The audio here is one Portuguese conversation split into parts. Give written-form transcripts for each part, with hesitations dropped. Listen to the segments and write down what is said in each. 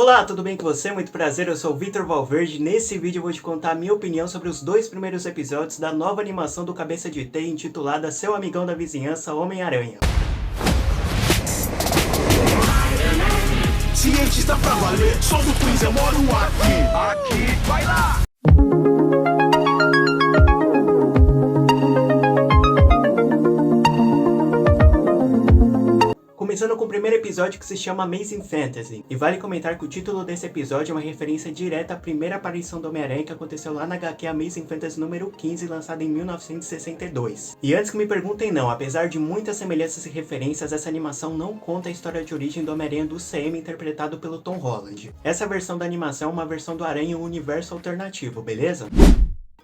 Olá, tudo bem com você? Muito prazer, eu sou o Vitor Valverde. Nesse vídeo eu vou te contar a minha opinião sobre os 2 primeiros episódios da nova animação do Cabeça de Teia intitulada Seu Amigão da Vizinhança, Homem-Aranha. Cientista pra valer, sou do Queens, eu moro aqui, vai lá! Começando com o primeiro episódio, que se chama Amazing Fantasy, e vale comentar que o título desse episódio é uma referência direta à primeira aparição do Homem-Aranha que aconteceu lá na HQ Amazing Fantasy número 15, lançada em 1962. E antes que me perguntem não, apesar de muitas semelhanças e referências, essa animação não conta a história de origem do Homem-Aranha do CM interpretado pelo Tom Holland. Essa versão da animação é uma versão do Aranha em um universo alternativo, beleza?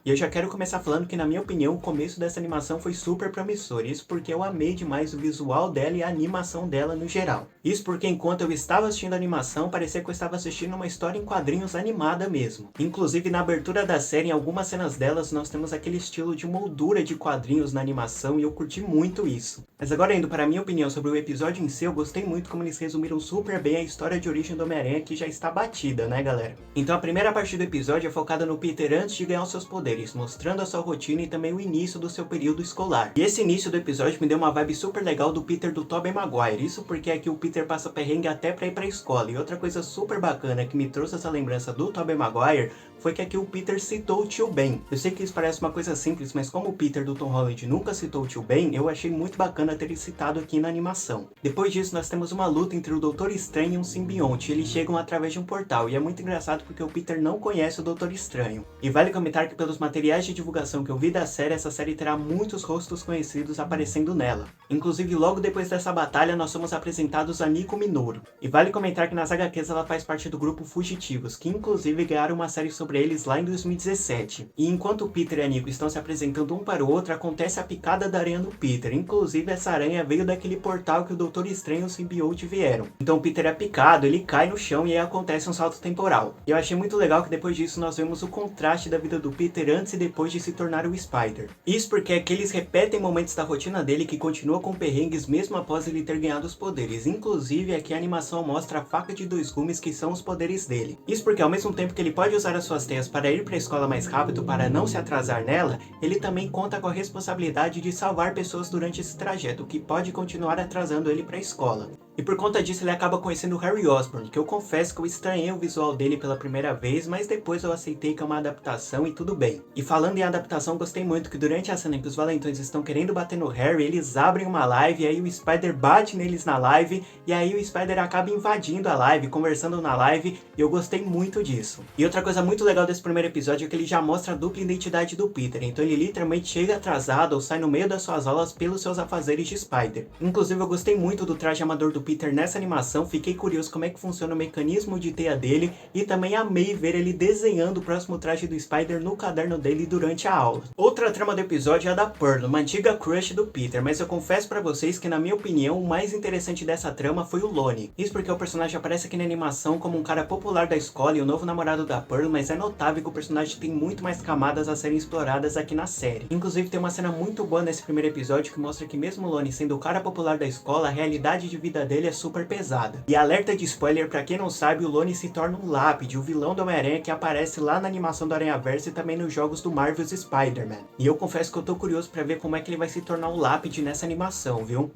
E eu já quero começar falando que, na minha opinião, o começo dessa animação foi super promissor. Isso porque eu amei demais o visual dela e a animação dela no geral. Isso porque enquanto eu estava assistindo a animação, parecia que eu estava assistindo uma história em quadrinhos animada mesmo. Inclusive, na abertura da série, em algumas cenas delas, nós temos aquele estilo de moldura de quadrinhos na animação e eu curti muito isso. Mas agora, indo para a minha opinião sobre o episódio em si, eu gostei muito como eles resumiram super bem a história de origem do Homem-Aranha, que já está batida, né, galera? Então a primeira parte do episódio é focada no Peter antes de ganhar os seus poderes, mostrando a sua rotina e também o início do seu período escolar. E esse início do episódio me deu uma vibe super legal do Peter do Tobey Maguire. Isso porque aqui o Peter passa perrengue até pra ir pra escola. E outra coisa super bacana que me trouxe essa lembrança do Tobey Maguire foi que aqui o Peter citou o tio Ben. Eu sei que isso parece uma coisa simples, mas como o Peter do Tom Holland nunca citou o tio Ben, eu achei muito bacana ter ele citado aqui na animação. Depois disso, nós temos uma luta entre o Doutor Estranho e um simbionte. Eles chegam através de um portal, e é muito engraçado porque o Peter não conhece o Doutor Estranho. E vale comentar que pelos materiais de divulgação que eu vi da série, essa série terá muitos rostos conhecidos aparecendo nela. Inclusive, logo depois dessa batalha, nós somos apresentados a Nico Minoru. E vale comentar que nas HQs ela faz parte do grupo Fugitivos, que inclusive ganharam uma série sobre eles lá em 2017. E enquanto o Peter e a Nico estão se apresentando um para o outro, acontece a picada da aranha no Peter. Inclusive, essa aranha veio daquele portal que o Doutor Estranho e o simbionte vieram. Então o Peter é picado, ele cai no chão e aí acontece um salto temporal. E eu achei muito legal que depois disso nós vemos o contraste da vida do Peter antes e depois de se tornar o Spider. Isso porque aqui eles repetem momentos da rotina dele que continua com perrengues mesmo após ele ter ganhado os poderes. Inclusive aqui a animação mostra a faca de 2 gumes que são os poderes dele. Isso porque ao mesmo tempo que ele pode usar as suas teias para ir para a escola mais rápido para não se atrasar nela, ele também conta com a responsabilidade de salvar pessoas durante esse trajeto, o que pode continuar atrasando ele para a escola. E por conta disso ele acaba conhecendo o Harry Osborn, que eu confesso que eu estranhei o visual dele pela primeira vez, mas depois eu aceitei que é uma adaptação e tudo bem. E falando em adaptação, gostei muito que durante a cena em que os Valentões estão querendo bater no Harry, eles abrem uma live e aí o Spider bate neles na live e aí o Spider acaba invadindo a live, conversando na live, e eu gostei muito disso. E outra coisa muito legal desse primeiro episódio é que ele já mostra a dupla identidade do Peter, então ele literalmente chega atrasado ou sai no meio das suas aulas pelos seus afazeres de Spider. Inclusive eu gostei muito do traje amador do Peter nessa animação, fiquei curioso como é que funciona o mecanismo de teia dele e também amei ver ele desenhando o próximo traje do Spider no caderno dele durante a aula. Outra trama do episódio é a da Pearl, uma antiga crush do Peter, mas eu confesso pra vocês que na minha opinião o mais interessante dessa trama foi o Lonnie. Isso porque o personagem aparece aqui na animação como um cara popular da escola e o novo namorado da Pearl, mas é notável que o personagem tem muito mais camadas a serem exploradas aqui na série. Inclusive tem uma cena muito boa nesse primeiro episódio que mostra que mesmo o Lonnie sendo o cara popular da escola, a realidade de vida dele é super pesada. E alerta de spoiler, pra quem não sabe, o Lonnie se torna um Lápide, o vilão do Homem-Aranha que aparece lá na animação do Aranhaverso e também nos jogos do Marvel's Spider-Man. E eu confesso que eu tô curioso pra ver como é que ele vai se tornar um Lápide nessa animação, viu?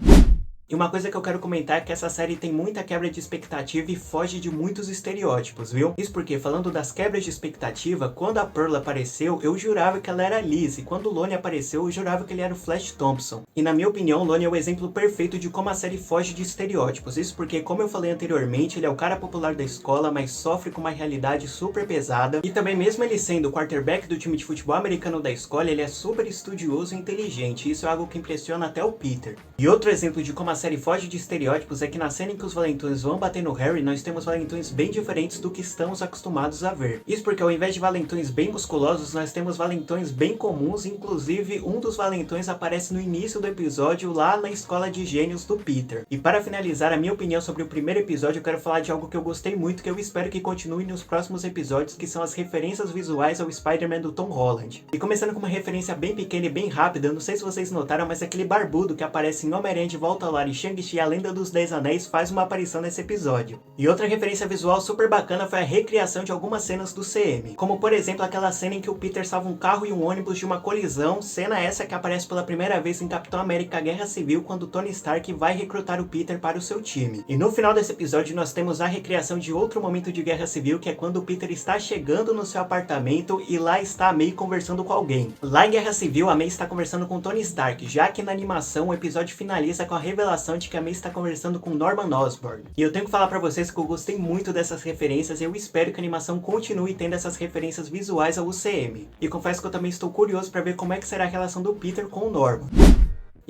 E uma coisa que eu quero comentar é que essa série tem muita quebra de expectativa e foge de muitos estereótipos, viu? Isso porque, falando das quebras de expectativa, quando a Pearl apareceu, eu jurava que ela era a Liz, e quando o Lonnie apareceu, eu jurava que ele era o Flash Thompson. E na minha opinião, o Lonnie é o exemplo perfeito de como a série foge de estereótipos. Isso porque, como eu falei anteriormente, ele é o cara popular da escola, mas sofre com uma realidade super pesada. E também, mesmo ele sendo o quarterback do time de futebol americano da escola, ele é super estudioso e inteligente. Isso é algo que impressiona até o Peter. E outro exemplo de como a série foge de estereótipos é que na cena em que os Valentões vão bater no Harry, nós temos Valentões bem diferentes do que estamos acostumados a ver. Isso porque ao invés de Valentões bem musculosos, nós temos Valentões bem comuns, inclusive um dos Valentões aparece no início do episódio lá na escola de gênios do Peter. E para finalizar a minha opinião sobre o primeiro episódio, eu quero falar de algo que eu gostei muito, que eu espero que continue nos próximos episódios, que são as referências visuais ao Spider-Man do Tom Holland. E começando com uma referência bem pequena e bem rápida, eu não sei se vocês notaram, mas aquele barbudo que aparece em Homem-Aranha de Volta ao Lar e Shang-Chi a Lenda dos 10 Anéis faz uma aparição nesse episódio. E outra referência visual super bacana foi a recriação de algumas cenas do CM, como por exemplo aquela cena em que o Peter salva um carro e um ônibus de uma colisão, cena essa que aparece pela primeira vez em Capitão América Guerra Civil quando Tony Stark vai recrutar o Peter para o seu time. E no final desse episódio nós temos a recriação de outro momento de Guerra Civil, que é quando o Peter está chegando no seu apartamento e lá está a May conversando com alguém. Lá em Guerra Civil a May está conversando com Tony Stark, já que na animação o episódio finaliza com a revelação de que a May está conversando com Norman Osborn. E eu tenho que falar pra vocês que eu gostei muito dessas referências e eu espero que a animação continue tendo essas referências visuais ao UCM. E confesso que eu também estou curioso para ver como é que será a relação do Peter com o Norman.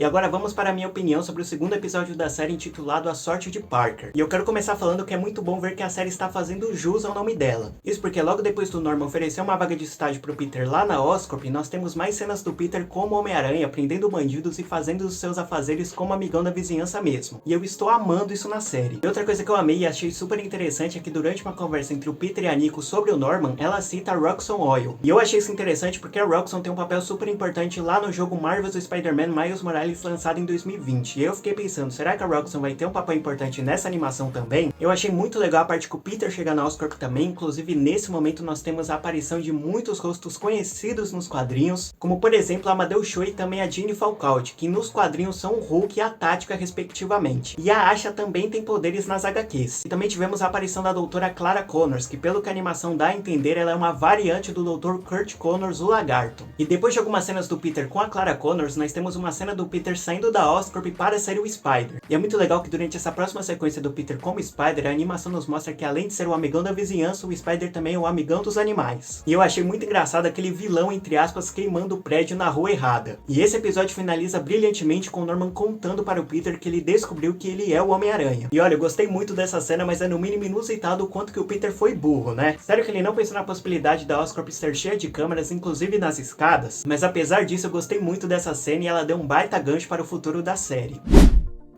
E agora vamos para a minha opinião sobre o segundo episódio da série intitulado A Sorte de Parker. E eu quero começar falando que é muito bom ver que a série está fazendo jus ao nome dela. Isso porque logo depois do Norman oferecer uma vaga de estágio para o Peter lá na Oscorp, nós temos mais cenas do Peter como Homem-Aranha, prendendo bandidos e fazendo os seus afazeres como amigão da vizinhança mesmo. E eu estou amando isso na série. E outra coisa que eu amei e achei super interessante é que durante uma conversa entre o Peter e a Nico sobre o Norman, ela cita a Roxxon Oil. E eu achei isso interessante porque a Roxxon tem um papel super importante lá no jogo Marvel's Spider-Man Miles Morales lançado em 2020. E eu fiquei pensando, será que a Roxxon vai ter um papel importante nessa animação também? Eu achei muito legal a parte que o Peter chega na Oscorp também, inclusive nesse momento nós temos a aparição de muitos rostos conhecidos nos quadrinhos, como por exemplo a Amadeus Cho e também a Jeanne Falcaut, que nos quadrinhos são o Hulk e a Tática respectivamente. E a Asha também tem poderes nas HQs. E também tivemos a aparição da doutora Clara Connors, que pelo que a animação dá a entender, ela é uma variante do Dr. Kurt Connors, o Lagarto. E depois de algumas cenas do Peter com a Clara Connors, nós temos uma cena do Peter saindo da Oscorp para ser o Spider. E é muito legal que durante essa próxima sequência do Peter como Spider, a animação nos mostra que além de ser o amigão da vizinhança, o Spider também é o amigão dos animais. E eu achei muito engraçado aquele vilão, entre aspas, queimando o prédio na rua errada. E esse episódio finaliza brilhantemente com o Norman contando para o Peter que ele descobriu que ele é o Homem-Aranha. E olha, eu gostei muito dessa cena, mas é no mínimo inusitado o quanto que o Peter foi burro, né? Sério que ele não pensou na possibilidade da Oscorp ser cheia de câmeras, inclusive nas escadas? Mas apesar disso, eu gostei muito dessa cena e ela deu um baita gancho para o futuro da série.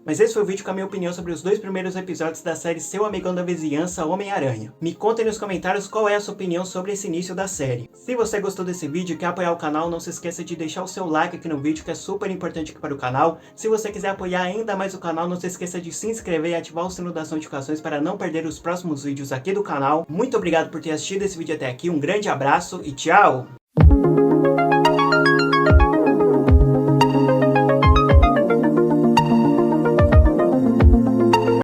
Mas esse foi o vídeo com a minha opinião sobre os dois primeiros episódios da série Seu Amigão da Vizinhança, Homem-Aranha. Me contem nos comentários qual é a sua opinião sobre esse início da série. Se você gostou desse vídeo e quer apoiar o canal, não se esqueça de deixar o seu like aqui no vídeo, que é super importante aqui para o canal. Se você quiser apoiar ainda mais o canal, não se esqueça de se inscrever e ativar o sino das notificações para não perder os próximos vídeos aqui do canal. Muito obrigado por ter assistido esse vídeo até aqui, um grande abraço e tchau!